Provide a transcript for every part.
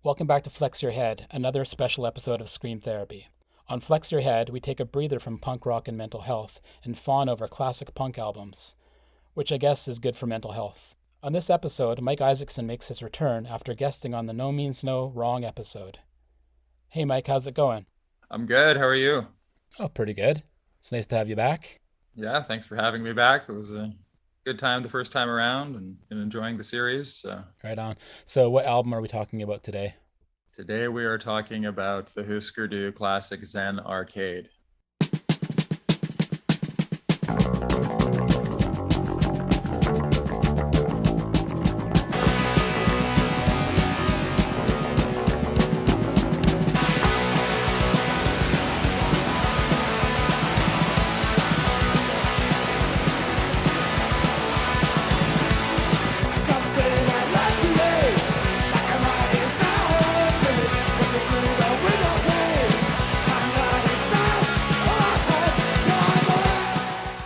Welcome back to Flex Your Head, another special episode of Scream Therapy. On Flex Your Head, we take a breather from punk rock and mental health and fawn over classic punk albums, which I guess is good for mental health. On this episode, Mike Isacson makes his return after guesting on the No Means No Wrong episode. Hey Mike, how's it going? I'm good. How are you? Oh, pretty good. It's nice to have you back. Yeah, thanks for having me back. It was a good time the first time around and been enjoying the series. Right on. So, what album are we talking about today? Today we are talking about the Hüsker Dü classic Zen Arcade.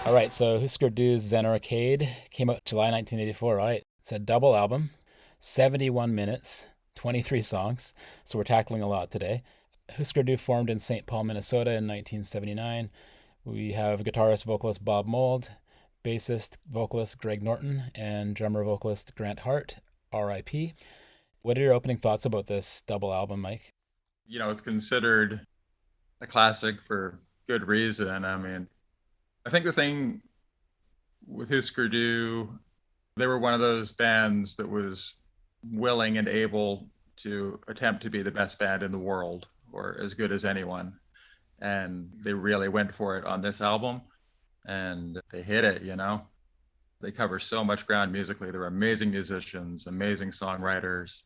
All right, so Hüsker Dü's Zen Arcade came out July 1984, right? It's a double album, 71 minutes, 23 songs, so we're tackling a lot today. Hüsker Dü formed in St. Paul, Minnesota in 1979. We have guitarist vocalist Bob Mould, bassist vocalist Greg Norton, and drummer vocalist Grant Hart, RIP. What are your opening thoughts about this double album, Mike? It's considered a classic for good reason. I think the thing with Hüsker Dü, they were one of those bands that was willing and able to attempt to be the best band in the world or as good as anyone. And they really went for it on this album and they hit it. They cover so much ground musically. They're amazing musicians, amazing songwriters,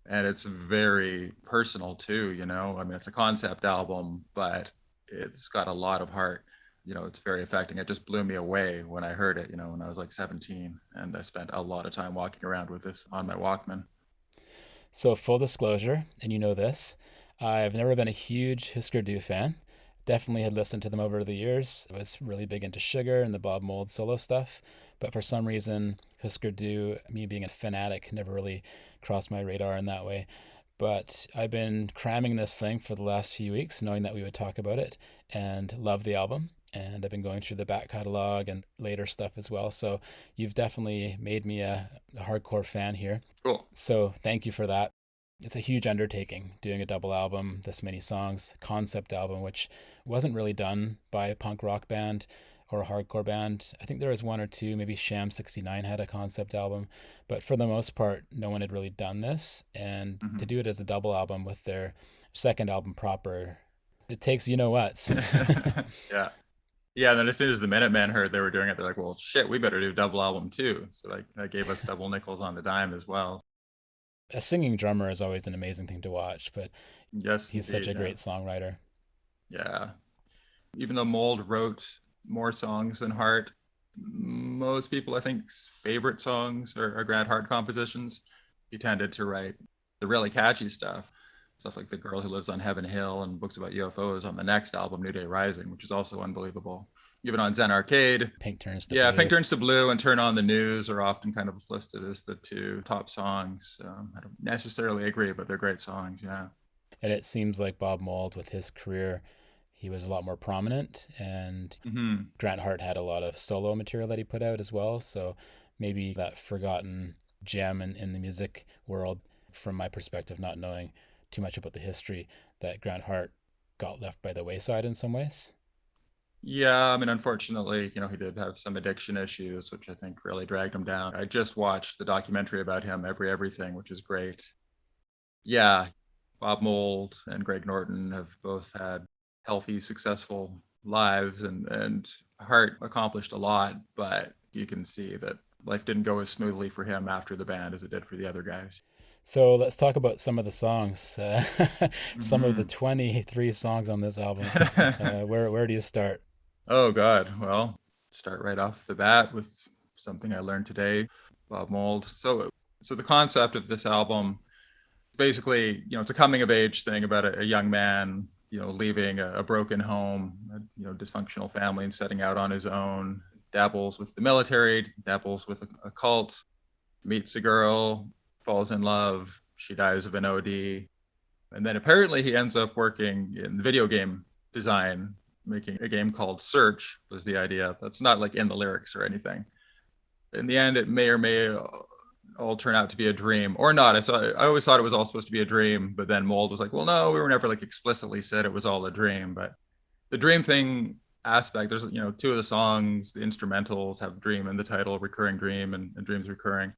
and it's very personal too. It's a concept album, but it's got a lot of heart. It's very affecting. It just blew me away when I heard it, when I was like 17, and I spent a lot of time walking around with this on my Walkman. So, full disclosure, and you know this, I've never been a huge Hüsker Dü fan. Definitely had listened to them over the years. I was really big into Sugar and the Bob Mould solo stuff, but for some reason, Hüsker Dü, me being a fanatic, never really crossed my radar in that way. But I've been cramming this thing for the last few weeks, knowing that we would talk about it, and love the album. And I've been going through the back catalog and later stuff as well. So you've definitely made me a hardcore fan here. Cool. So thank you for that. It's a huge undertaking doing a double album, this many songs, concept album, which wasn't really done by a punk rock band or a hardcore band. I think there was one or two, maybe Sham 69 had a concept album, but for the most part, no one had really done this. And to Hmm. do it as a double album with their second album proper, it takes you know what. Yeah. Yeah, and then as soon as the Minutemen heard they were doing it, they're like, well, shit, we better do a double album too. So like that gave us double nickels on the dime as well. A singing drummer is always an amazing thing to watch, but Yes, he's such indeed. a Yeah. great songwriter. Yeah. Even though Mold wrote more songs than Hart, most people, I think's favorite songs are Grant Hart compositions. He tended to write the really catchy stuff like The Girl Who Lives on Heaven Hill and Books About UFOs on the next album, New Day Rising, which is also unbelievable. Even on Zen Arcade, Pink turns to yeah, Pink blue. Turns to Blue and Turn on the News are often kind of listed as the two top songs. I don't necessarily agree, but they're great songs. Yeah. And it seems like Bob Mould, with his career, he was a lot more prominent, and Hmm. Grant Hart had a lot of solo material that he put out as well. So maybe that forgotten gem in the music world, from my perspective, not knowing too much about the history, that Grant Hart got left by the wayside in some ways. Yeah, unfortunately, he did have some addiction issues, which I think really dragged him down. I just watched the documentary about him, Everything, which is great. Yeah, Bob Mould and Greg Norton have both had healthy, successful lives, and Hart accomplished a lot, but you can see that life didn't go as smoothly for him after the band as it did for the other guys. So let's talk about some of the songs. Some of the Hmm. 23 songs on this album. Where do you start? Oh God. Well, start right off the bat with something I learned today, Bob Mould. So the concept of this album, basically, it's a coming of age thing about a young man, leaving a broken home, dysfunctional family, and setting out on his own. Dabbles with the military, dabbles with a cult, meets a girl, falls in love, she dies of an OD. And then apparently he ends up working in video game design, making a game called Search was the idea. That's not like in the lyrics or anything. In the end, it may or may all turn out to be a dream or not. I always thought it was all supposed to be a dream, but then Mold was like, well, no, we were never like explicitly said it was all a dream. But the dream thing aspect, there's, two of the songs, the instrumentals have dream in the title, Recurring Dream and Dreams Recurring.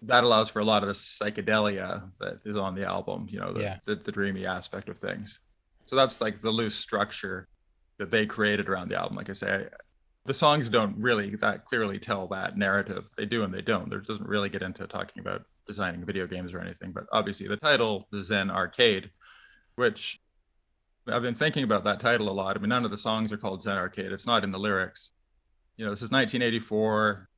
That allows for a lot of the psychedelia that is on the album, the dreamy aspect of things. So that's like the loose structure that they created around the album. Like I say, the songs don't really that clearly tell that narrative. They do and they don't. There doesn't really get into talking about designing video games or anything. But obviously the title, the Zen Arcade, which I've been thinking about that title a lot. I mean, none of the songs are called Zen Arcade. It's not in the lyrics. This is 1984.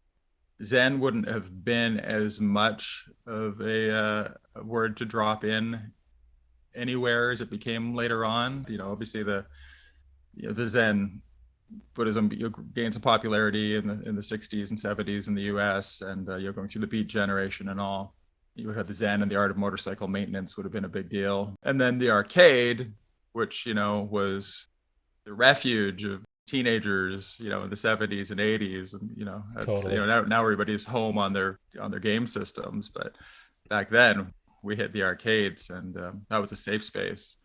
Zen wouldn't have been as much of a word to drop in anywhere as it became later on. Obviously the Zen Buddhism gained some popularity in the 60s and 70s in the U.S. and going through the Beat generation and all. You would have the Zen and the art of motorcycle maintenance would have been a big deal. And then the arcade, which was the refuge of teenagers, in the 70s and 80s, and totally. Now everybody's home on their game systems, but back then we hit the arcades, and that was a safe space,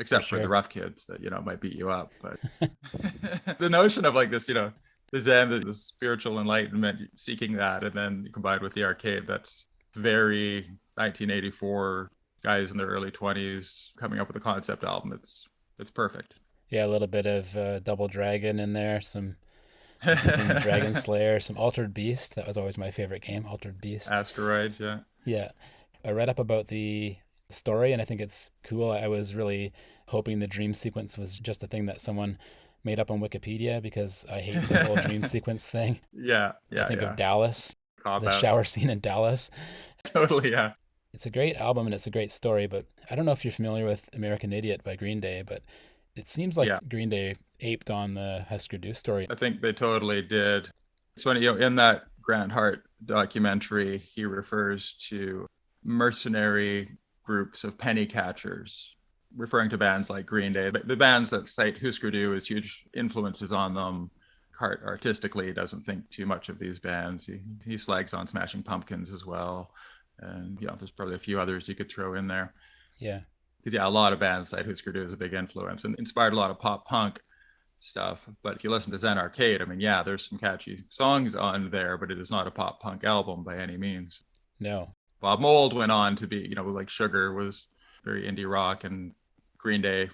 except for the rough kids that might beat you up. But the notion of like this, the Zen, the spiritual enlightenment, seeking that, and then combined with the arcade, that's very 1984 guys in their early 20s coming up with a concept album. It's perfect. Yeah, a little bit of Double Dragon in there, some Dragon Slayer, some Altered Beast. That was always my favorite game, Altered Beast. Asteroid, yeah. Yeah. I read up about the story, and I think it's cool. I was really hoping the dream sequence was just a thing that someone made up on Wikipedia, because I hate the whole dream sequence thing. Yeah. I think of Dallas, the out. shower scene in Dallas. Totally, yeah. It's a great album, and it's a great story, but I don't know if you're familiar with American Idiot by Green Day, but it seems like Green Day aped on the Hüsker Dü story. I think they totally did. It's funny, in that Grant Hart documentary, he refers to mercenary groups of penny catchers, referring to bands like Green Day. But the bands that cite Hüsker Dü as huge influences on them, Hart artistically doesn't think too much of these bands. He slags on Smashing Pumpkins as well. And there's probably a few others you could throw in there. Yeah. Because a lot of bands cite Hüsker Dü as a big influence and inspired a lot of pop punk stuff. But if you listen to Zen Arcade, I mean, there's some catchy songs on there, but it is not a pop punk album by any means. No. Bob Mould went on to be, like Sugar was very indie rock, and Green Day.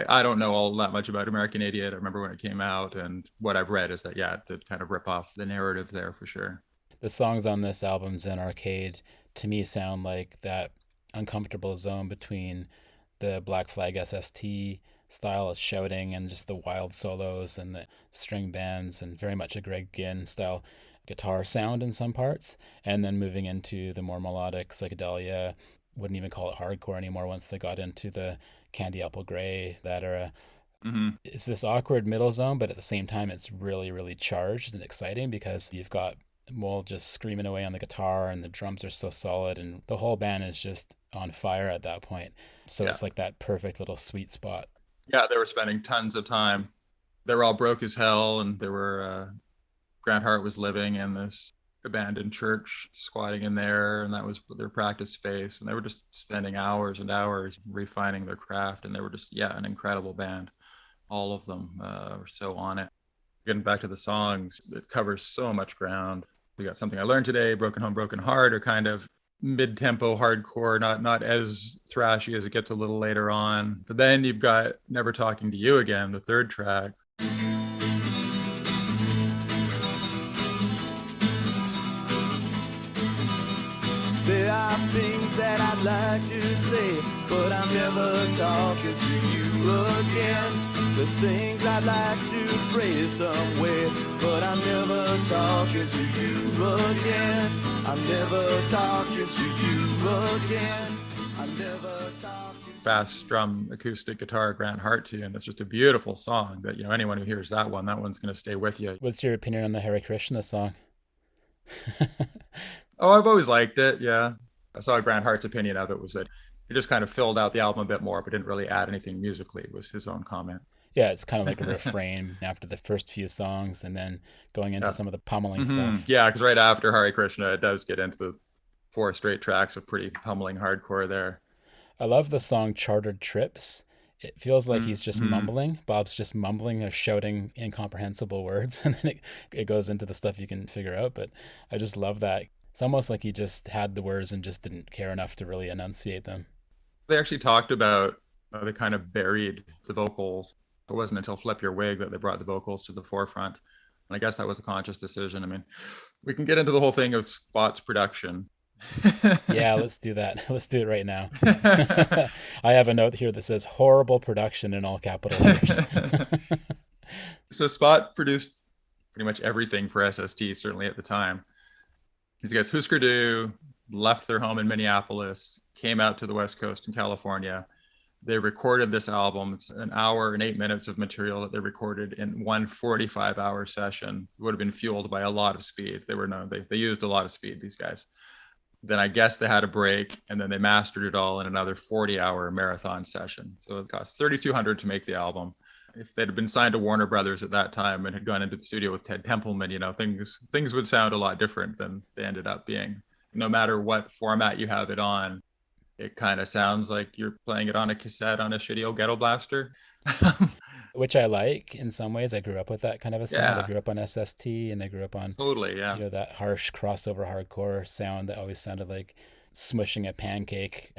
I don't know all that much about American Idiot. I remember when it came out, and what I've read is that, it did kind of rip off the narrative there for sure. The songs on this album, Zen Arcade, to me sound like that uncomfortable zone between the Black Flag SST style of shouting and just the wild solos and the string bands, and very much a Greg Ginn style guitar sound in some parts, and then moving into the more melodic psychedelia. Wouldn't even call it hardcore anymore once they got into the Candy Apple Grey, that era. Mm-hmm. It's this awkward middle zone, but at the same time it's really, really charged and exciting, because you've got Mold just screaming away on the guitar, and the drums are so solid, and the whole band is just on fire at that point. So it's like that perfect little sweet spot. Yeah, they were spending tons of time. They were all broke as hell, and there were Grant Hart was living in this abandoned church, squatting in there, and that was their practice space, and they were just spending hours and hours refining their craft, and they were just an incredible band. All of them were so on it. Getting back to the songs, it covers so much ground. We got Something I Learned Today, Broken Home, Broken Heart, are kind of mid-tempo hardcore, not as thrashy as it gets a little later on. But then you've got Never Talking to You Again, the third track. got things that I'd like to say, but I'm never talking to you again. There's things I'd like to phrase somewhere, but I'm never talking to you again. I'm never talking to you again. I'm never talking. Bass drum acoustic guitar Grant Hart tune. That's just a beautiful song that, anyone who hears that one's going to stay with you. What's your opinion on the Hare Krishna song? Oh, I've always liked it. Yeah. I saw Grant Hart's opinion of it was that he just kind of filled out the album a bit more, but didn't really add anything musically, was his own comment. Yeah, it's kind of like a refrain after the first few songs and then going into some of the pummeling stuff. Yeah, because right after Hare Krishna, it does get into the 4 straight tracks of pretty pummeling hardcore there. I love the song Chartered Trips. It feels like he's just mumbling. Bob's just mumbling or shouting incomprehensible words, and then it goes into the stuff you can figure out. But I just love that. It's almost like he just had the words and just didn't care enough to really enunciate them. They actually talked about they kind of buried the vocals. It wasn't until Flip Your Wig that they brought the vocals to the forefront. And I guess that was a conscious decision. I mean, we can get into the whole thing of Spot's production. Yeah, let's do that. Let's do it right now. I have a note here that says horrible production in all capital letters. So Spot produced pretty much everything for SST, certainly at the time. These guys, Hüsker Dü, left their home in Minneapolis, came out to the West Coast in California. They recorded this album. It's an hour and 8 minutes of material that they recorded in one 45-hour session. It would have been fueled by a lot of speed. They used a lot of speed, these guys. Then I guess they had a break, and then they mastered it all in another 40-hour marathon session. So it cost $3,200 to make the album. If they'd been signed to Warner Brothers at that time and had gone into the studio with Ted Templeman, things would sound a lot different than they ended up being. No matter what format you have it on, it kind of sounds like you're playing it on a cassette on a shitty old ghetto blaster. Which I like in some ways. I grew up with that kind of a sound. Yeah. I grew up on SST, and I grew up on Totally, yeah. That harsh crossover hardcore sound that always sounded like smushing a pancake.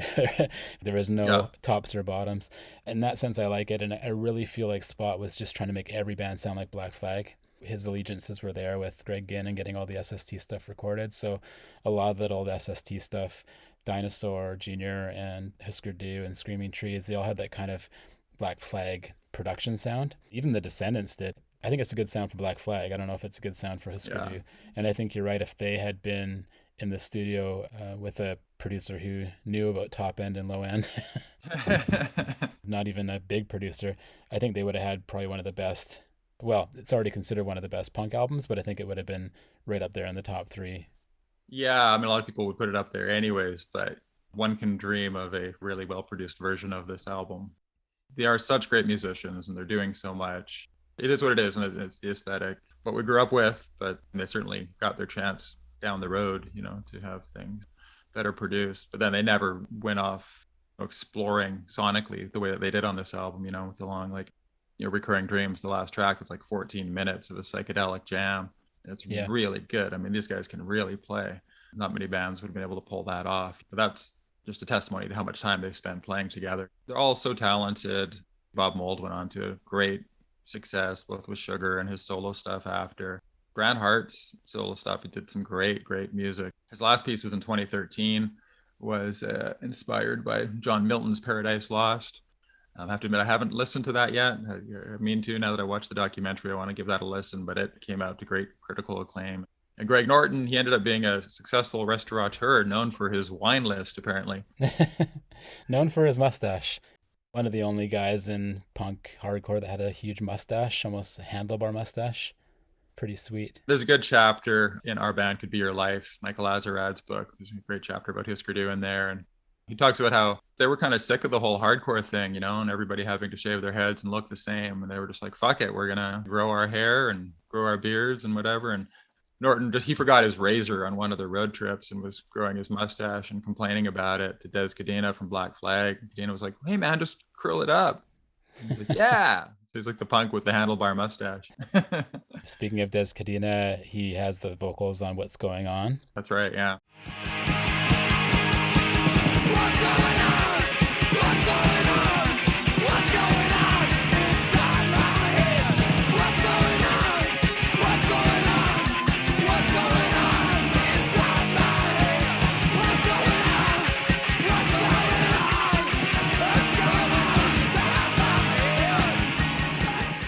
There was no tops or bottoms. In that sense, I like it, and I really feel like Spot was just trying to make every band sound like Black Flag. His allegiances were there with Greg Ginn and getting all the SST stuff recorded. So a lot of that old SST stuff, Dinosaur, Junior, and Hüsker Dü and Screaming Trees, they all had that kind of Black Flag production sound. Even the Descendants did. I think it's a good sound for Black Flag. I don't know if it's a good sound for Hüsker Dü. And I think you're right. If they had been in the studio with a producer who knew about top end and low end, not even a big producer, I think they would have had probably one of the best. Well, it's already considered one of the best punk albums, but I think it would have been right up there in the top 3. Yeah, I mean, a lot of people would put it up there anyways, but one can dream of a really well-produced version of this album. They are such great musicians, and they're doing so much. It is what it is, and it's the aesthetic, what we grew up with, but they certainly got their chance down the road, to have things better produced. But then they never went off exploring sonically the way that they did on this album, with the long, Recurring Dreams, the last track, that's like 14 minutes of a psychedelic jam. It's really good. I mean, these guys can really play. Not many bands would have been able to pull that off. But that's just a testimony to how much time they spend playing together. They're all so talented. Bob Mould went on to great success, both with Sugar and his solo stuff after. Grant Hart's solo stuff, he did some great music. His last piece was in 2013, was inspired by John Milton's Paradise Lost. I have to admit, I haven't listened to that yet. I mean to, now that I watched the documentary. I want to give that a listen, but it came out to great critical acclaim. And Greg Norton, he ended up being a successful restaurateur, known for his wine list, apparently. Known for his mustache. One of the only guys in punk hardcore that had a huge mustache, almost a handlebar mustache. Pretty sweet. There's a good chapter in Our Band Could Be Your Life, Michael Azarad's book. There's a great chapter about Hüsker Dü in there. And he talks about how they were kind of sick of the whole hardcore thing, and everybody having to shave their heads and look the same. And they were just like, fuck it, we're going to grow our hair and grow our beards and whatever. And Norton he forgot his razor on one of the road trips and was growing his mustache and complaining about it to Des Cadena from Black Flag. Cadena was like, hey man, just curl it up. And he's like, yeah. So he's like the punk with the handlebar mustache. Speaking of Des Cadena, he has the vocals on What's Going On. That's right, yeah. What's going on? What's going on? What's going on inside my head? What's going on? What's going on? What's going on inside my head? What's going on?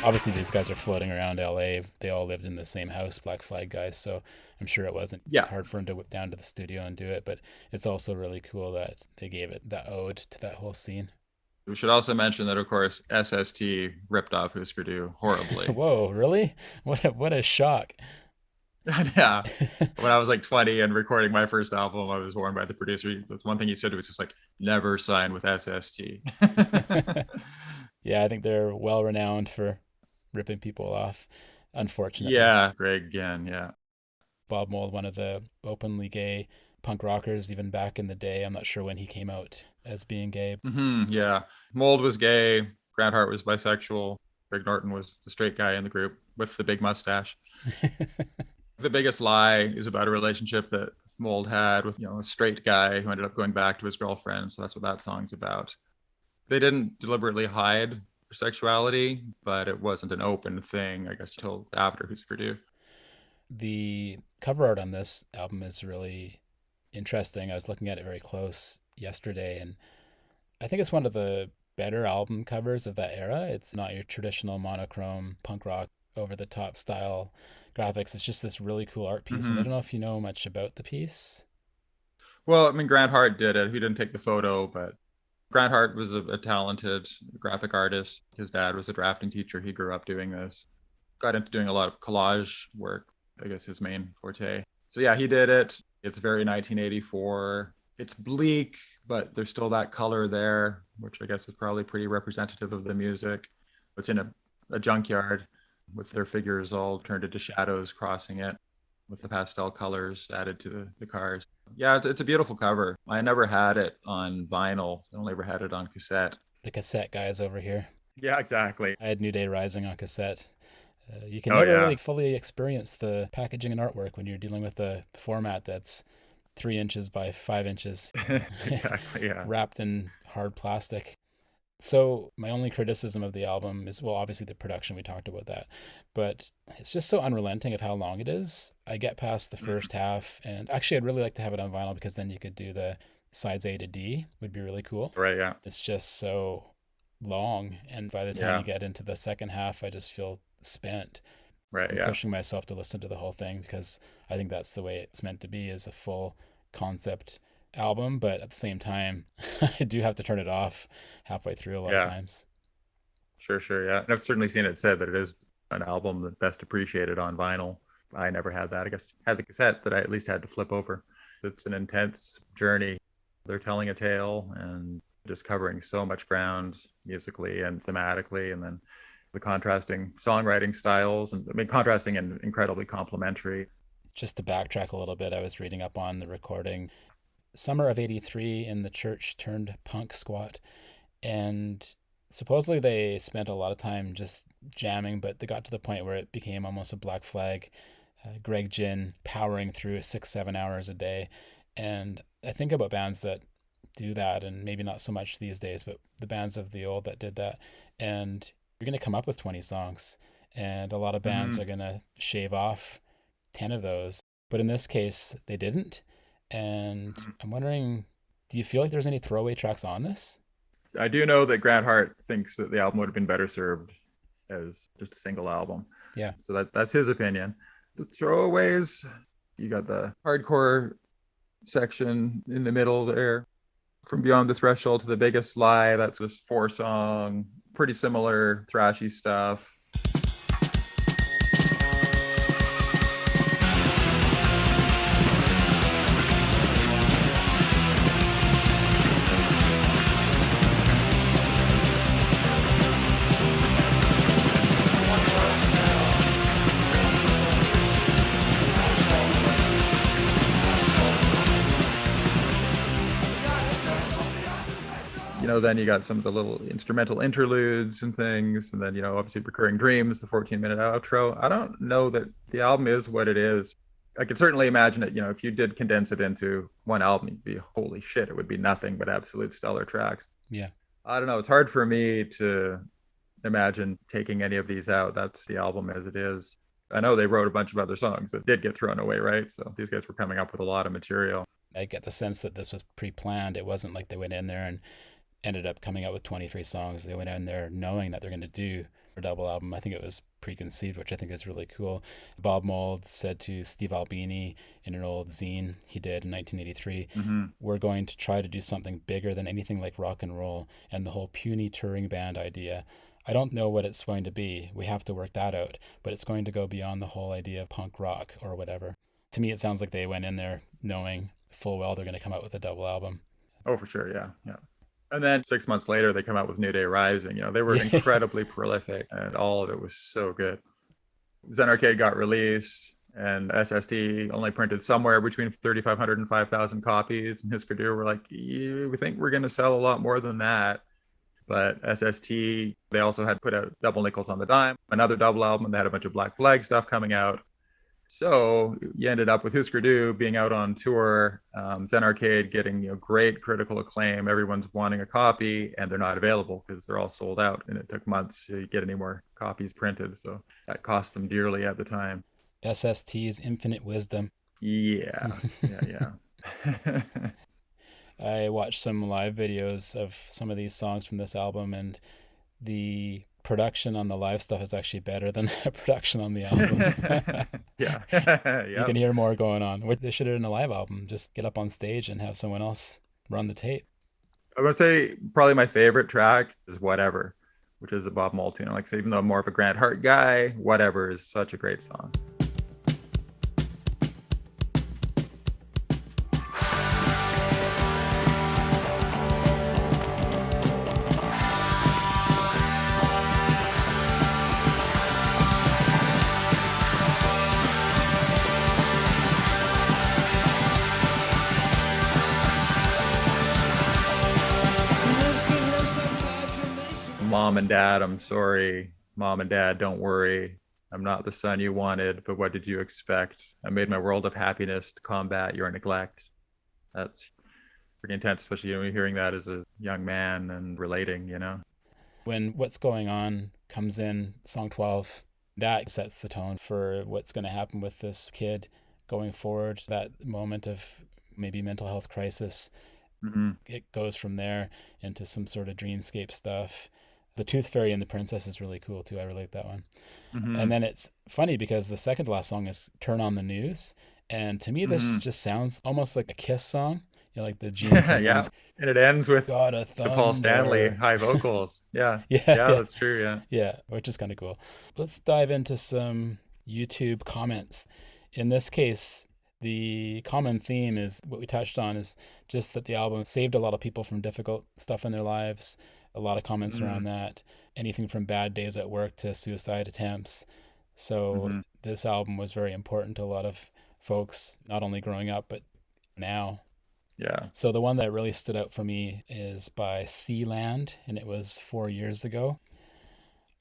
Obviously, these guys are floating around LA. They all lived in the same house, Black Flag guys. So I'm sure it wasn't Yeah. hard for them to whip down to the studio and do it. But it's also really cool that they gave it that ode to that whole scene. We should also mention that, of course, SST ripped off Hüsker Dü horribly. Whoa, really? What a shock. Yeah. When I was like 20 and recording my first album, I was warned by the producer. The one thing he said was just like, never sign with SST. Yeah, I think they're well renowned for ripping people off, unfortunately. Yeah, Greg Ginn, yeah. Bob Mould, one of the openly gay punk rockers, even back in the day. I'm not sure when he came out as being gay. Yeah. Mould was gay. Grant Hart was bisexual. Greg Norton was the straight guy in the group with the big mustache. The Biggest Lie is about a relationship that Mould had with, a straight guy who ended up going back to his girlfriend. So that's what that song's about. They didn't deliberately hide their sexuality, but it wasn't an open thing, I guess, till after Hüsker Dü. The cover art on this album is really interesting. I was looking at it very close yesterday, and I think it's one of the better album covers of that era. It's not your traditional monochrome punk rock over the top style graphics. It's just this really cool art piece. And I don't know if you know much about the piece. Well, I mean, Grant Hart did it. He didn't take the photo, but Grant Hart was a talented graphic artist. His dad was a drafting teacher. He grew up doing this. Got into doing a lot of collage work, I guess his main forte. So yeah, he did it. It's very 1984. It's bleak, but there's still that color there, which I guess is probably pretty representative of the music. It's in a junkyard with their figures all turned into shadows crossing it, with the pastel colors added to the cars. Yeah, it's a beautiful cover. I never had it on vinyl. I only ever had it on cassette. The cassette guys over here. Yeah, exactly. I had New Day Rising on cassette. You can never really fully experience the packaging and artwork when you're dealing with a format that's 3 inches by 5 inches. Exactly, yeah. Wrapped in hard plastic. So my only criticism of the album is, well, obviously the production, we talked about that, but it's just so unrelenting of how long it is. I get past the first half, and actually I'd really like to have it on vinyl because then you could do the sides A to D, would be really cool. Right, yeah. It's just so long, and by the time you get into the second half, I just feel spent. Right, I'm pushing myself to listen to the whole thing because I think that's the way it's meant to be, is a full concept album, but at the same time I do have to turn it off halfway through a lot of times. Sure, yeah. And I've certainly seen it said that it is an album that's best appreciated on vinyl. I never had that. I guess I had the cassette that I at least had to flip over. It's an intense journey. They're telling a tale and just covering so much ground musically and thematically, and then the contrasting songwriting styles, and I mean contrasting and incredibly complementary. Just to backtrack a little bit, I was reading up on the recording. Summer of '83 in the church turned punk squat, and supposedly they spent a lot of time just jamming, but they got to the point where it became almost a Black Flag, Greg Ginn powering through 6-7 hours a day. And I think about bands that do that, and maybe not so much these days, but the bands of the old that did that, and you're going to come up with 20 songs, and a lot of bands are going to shave off 10 of those, but in this case they didn't. And I'm wondering, do you feel like there's any throwaway tracks on this? I do know that Grant Hart thinks that the album would have been better served as just a single album. Yeah. So that's his opinion. The throwaways, you got the hardcore section in the middle there. From Beyond the Threshold to The Biggest Lie, that's just 4-song, pretty similar thrashy stuff. Then you got some of the little instrumental interludes and things, and then obviously Recurring Dreams, the 14-minute outro. I don't know that the album is what it is. I could certainly imagine it, if you did condense it into one album, you'd be, holy shit, it would be nothing but absolute stellar tracks. Yeah. I don't know, it's hard for me to imagine taking any of these out. That's the album as it is. I know they wrote a bunch of other songs that did get thrown away, right? So these guys were coming up with a lot of material. I get the sense that this was pre-planned. It wasn't like they went in there and ended up coming out with 23 songs. They went in there knowing that they're going to do double album. I think it was preconceived, which I think is really cool. Bob Mould said to Steve Albini in an old zine he did in 1983, we're going to try to do something bigger than anything like rock and roll and the whole puny touring band idea. I don't know what it's going to be. We have to work that out, but it's going to go beyond the whole idea of punk rock or whatever. To me, it sounds like they went in there knowing full well they're going to come out with a double album. Oh, for sure. Yeah. And then 6 months later, they come out with New Day Rising. They were incredibly prolific, and all of it was so good. Zen Arcade got released, and SST only printed somewhere between 3,500 and 5,000 copies. And Hüsker Dü were like, we think we're going to sell a lot more than that. But SST, they also had put out Double Nickels on the Dime, another double album, and they had a bunch of Black Flag stuff coming out. So you ended up with Hüsker Dü being out on tour, Zen Arcade getting great critical acclaim. Everyone's wanting a copy, and they're not available because they're all sold out. And it took months to get any more copies printed. So that cost them dearly at the time. SST's infinite wisdom. Yeah. I watched some live videos of some of these songs from this album, and the production on the live stuff is actually better than the production on the album. Yeah. You can hear more going on. What they should have done a live album, just get up on stage and have someone else run the tape. I would say probably my favorite track is Whatever, which is a Bob Mould tune. Like, so even though I'm more of a Grant Hart guy, Whatever is such a great song. Mom and Dad, I'm sorry. Mom and Dad, don't worry. I'm not the son you wanted, but what did you expect? I made my world of happiness to combat your neglect. That's pretty intense, especially when you're hearing that as a young man and relating, When What's Going On comes in, song 12, that sets the tone for what's going to happen with this kid going forward. That moment of maybe mental health crisis, It goes from there into some sort of dreamscape stuff. The Tooth Fairy and the Princess is really cool too. I really like that one. And then it's funny because the second to last song is Turn on the News. And to me, this just sounds almost like a Kiss song. Like the Gene Simmons. Yeah. And it ends with God the Paul Stanley high vocals. Yeah, that's true. Yeah, which is kind of cool. Let's dive into some YouTube comments. In this case, the common theme is what we touched on is just that the album saved a lot of people from difficult stuff in their lives. A lot of comments around that. Anything from bad days at work to suicide attempts. So this album was very important to a lot of folks, not only growing up, but now. Yeah. So the one that really stood out for me is by Sealand, and it was 4 years ago.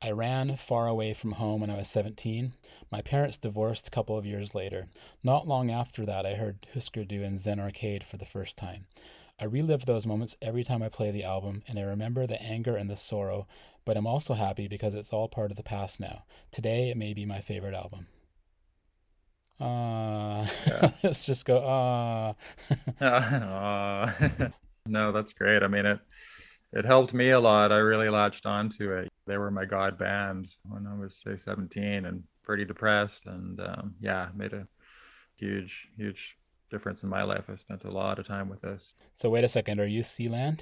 I ran far away from home when I was 17. My parents divorced a couple of years later. Not long after that, I heard Hüsker Dü and Zen Arcade for the first time. I relive those moments every time I play the album, and I remember the anger and the sorrow, but I'm also happy because it's all part of the past now. Today, it may be my favorite album. Let's just go, No, that's great. I mean, it helped me a lot. I really latched onto it. They were my god band when I was, say, 17 and pretty depressed, and made a huge difference in my life. I spent a lot of time with this. So wait a second, are you Sealand?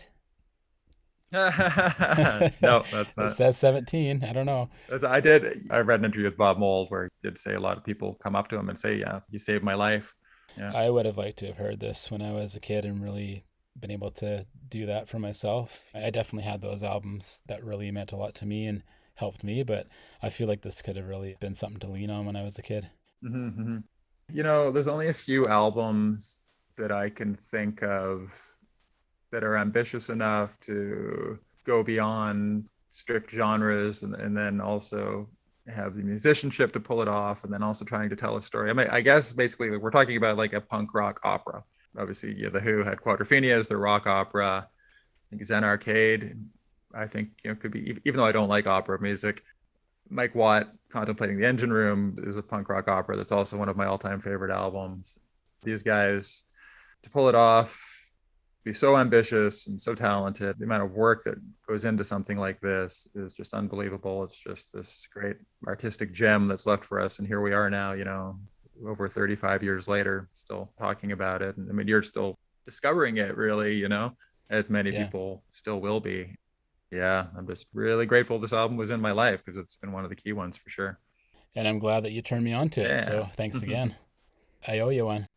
No, that's not. It says 17. I don't know. I read an interview with Bob Mould where he did say a lot of people come up to him and say, yeah, you saved my life. Yeah. I would have liked to have heard this when I was a kid and really been able to do that for myself. I definitely had those albums that really meant a lot to me and helped me, but I feel like this could have really been something to lean on when I was a kid. There's only a few albums that I can think of that are ambitious enough to go beyond strict genres and then also have the musicianship to pull it off, and then also trying to tell a story. I mean, I guess basically we're talking about like a punk rock opera. Obviously, The Who had Quadrophenia as their rock opera. I think Zen Arcade, I think, could be, even though I don't like opera music, Mike Watt, Contemplating the Engine Room, is a punk rock opera that's also one of my all-time favorite albums. These guys, to pull it off, be so ambitious and so talented. The amount of work that goes into something like this is just unbelievable. It's just this great artistic gem that's left for us. And here we are now, over 35 years later, still talking about it. And I mean, you're still discovering it, really, as many people still will be. Yeah, I'm just really grateful this album was in my life because it's been one of the key ones for sure. And I'm glad that you turned me on to it. Yeah. So thanks again. I owe you one.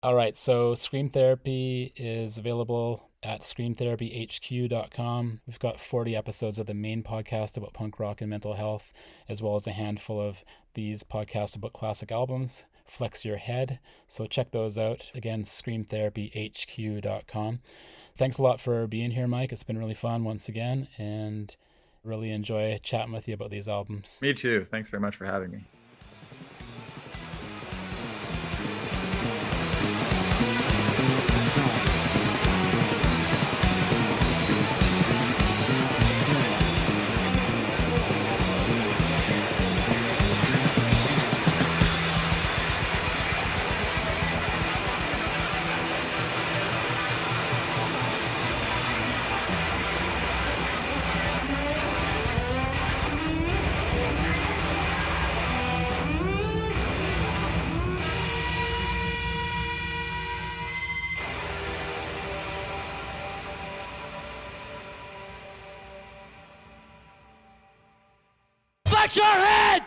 All right. So Scream Therapy is available at screamtherapyhq.com. We've got 40 episodes of the main podcast about punk rock and mental health, as well as a handful of these podcasts about classic albums. Flex Your Head. So check those out. Again, screamtherapyhq.com. Thanks a lot for being here, Mike. It's been really fun once again, and really enjoy chatting with you about these albums. Me too. Thanks very much for having me. Flex your head!